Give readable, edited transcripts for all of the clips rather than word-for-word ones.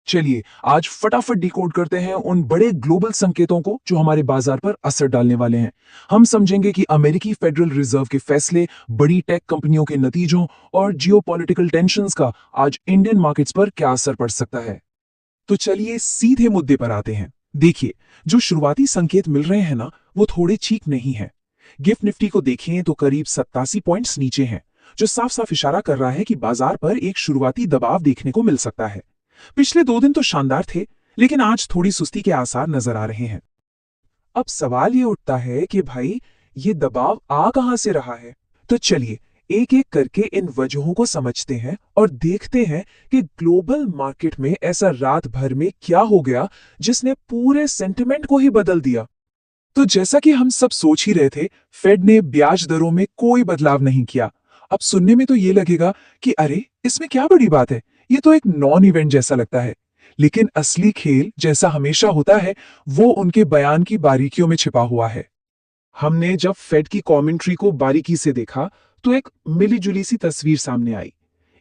चलिए आज फटाफट डिकोड करते हैं उन बड़े ग्लोबल संकेतों को जो हमारे बाजार पर असर डालने वाले हैं। हम समझेंगे कि अमेरिकी फेडरल रिजर्व के फैसले, बड़ी टेक कंपनियों के नतीजों और जियोपॉलिटिकल टेंशंस का आज इंडियन मार्केट्स पर क्या असर पड़ सकता है। तो चलिए सीधे मुद्दे पर आते हैं। देखिए, जो शुरुआती संकेत मिल रहे हैं ना, वो थोड़े ठीक नहीं है। गिफ्ट निफ्टी को देखें तो करीब 87 पॉइंट्स नीचे हैं, जो साफ साफ इशारा कर रहा है कि बाजार पर एक शुरुआती दबाव देखने को मिल सकता है। पिछले 2 दिन तो शानदार थे, लेकिन आज थोड़ी सुस्ती के आसार नजर आ रहे हैं। अब सवाल ये उठता है कि भाई, ये दबाव आ कहां से रहा है। तो चलिए एक एक करके इन वजहों को समझते हैं और देखते हैं कि ग्लोबल मार्केट में ऐसा रात भर में क्या हो गया जिसने पूरे सेंटिमेंट को ही बदल दिया। तो जैसा कि हम सब सोच ही रहे थे, फेड ने ब्याज दरों में कोई बदलाव नहीं किया। अब सुनने में तो ये लगेगा कि अरे, इसमें क्या बड़ी बात है, ये तो एक नॉन इवेंट जैसा लगता है। लेकिन असली खेल जैसा हमेशा होता है, वो उनके बयान की बारीकियों में छिपा हुआ है। हमने जब फेड की कमेंट्री को बारीकी से देखा तो एक मिलीजुली सी तस्वीर सामने आई।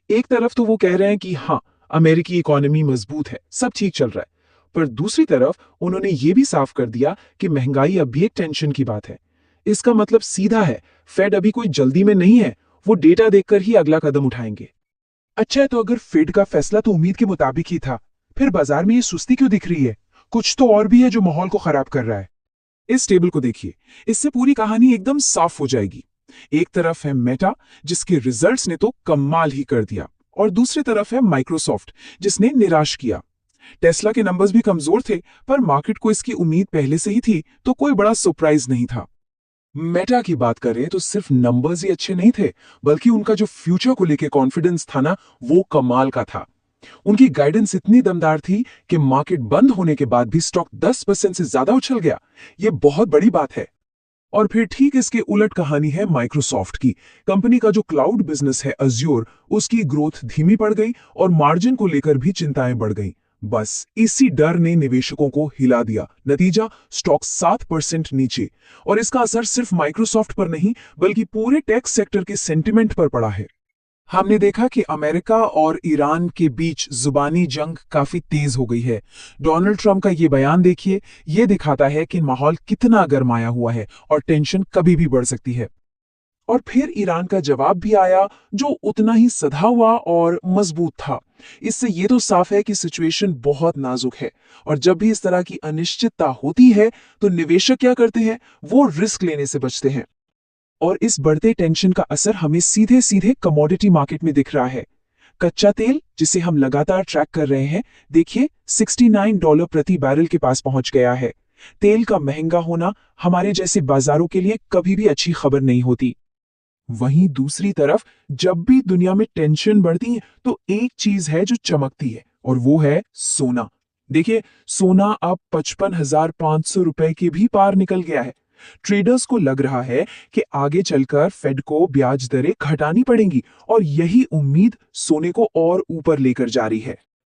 एक तरफ तो वो कह रहे हैं कि हाँ, अमेरिकी इकोनॉमी मजबूत है, सब ठीक चल रहा है। पर दूसरी तरफ उन्होंने ये भी साफ कर दिया कि महंगाई अब भी एक टेंशन की बात है। इसका मतलब सीधा है, फेड अभी कोई जल्दी में नहीं है, वो डेटा देखकर ही अगला कदम उठाएंगे। अच्छा है, तो अगर फेड का फैसला तो उम्मीद के मुताबिक ही था, फिर बाजार में ये सुस्ती क्यों दिख रही है? कुछ तो और भी है जो माहौल को खराब कर रहा है। इस टेबल को देखिए, इससे पूरी कहानी एकदम साफ हो जाएगी। एक तरफ है मेटा, जिसके रिजल्ट्स ने तो कमाल ही कर दिया, और दूसरी तरफ है माइक्रोसॉफ्ट, जिसने निराश किया। टेस्ला के नंबर्स भी कमजोर थे, पर मार्केट को इसकी उम्मीद पहले से ही थी, तो कोई बड़ा सरप्राइज नहीं था। मेटा की बात करें तो सिर्फ नंबर्स ही अच्छे नहीं थे, बल्कि उनका जो फ्यूचर को लेके कॉन्फिडेंस था ना, वो कमाल का था। उनकी गाइडेंस इतनी दमदार थी कि मार्केट बंद होने के बाद भी स्टॉक 10% से ज्यादा उछल गया। ये बहुत बड़ी बात है। और फिर ठीक इसके उलट कहानी है माइक्रोसॉफ्ट की। कंपनी का जो क्लाउड बिजनेस है अज्योर, उसकी ग्रोथ धीमी पड़ गई और मार्जिन को लेकर भी चिंताएं बढ़ गई। बस इसी डर ने निवेशकों को हिला दिया। नतीजा, स्टॉक 7% नीचे। और इसका असर सिर्फ माइक्रोसॉफ्ट पर नहीं, बल्कि पूरे टेक सेक्टर के सेंटिमेंट पर पड़ा है। हमने देखा कि अमेरिका और ईरान के बीच जुबानी जंग काफी तेज हो गई है। डोनाल्ड ट्रंप का ये बयान देखिए, ये दिखाता है कि माहौल कितना गरमाया हुआ है और टेंशन कभी भी बढ़ सकती है। और फिर ईरान का जवाब भी आया, जो उतना ही सधा हुआ और मजबूत था। इससे ये तो साफ है कि सिचुएशन बहुत नाजुक है, और जब भी इस तरह की अनिश्चितता होती है तो निवेशक क्या करते हैं, वो रिस्क लेने से बचते हैं। और इस बढ़ते टेंशन का असर हमें सीधे सीधे कमोडिटी मार्केट में दिख रहा है। कच्चा तेल, जिसे हम लगातार ट्रैक कर रहे हैं, देखिए $69 प्रति बैरल के पास पहुंच गया है। तेल का महंगा होना हमारे जैसे बाजारों के लिए कभी भी अच्छी खबर नहीं होती। वहीं दूसरी तरफ जब भी दुनिया में टेंशन बढ़ती है तो एक चीज है जो चमकती है, और वो है सोना। देखिए, सोना अब 55,500 रुपए के भी पार निकल गया है। ट्रेडर्स को लग रहा है कि आगे चलकर फेड को ब्याज दरें घटानी पड़ेंगी, और यही उम्मीद सोने को और ऊपर लेकर जा रही है।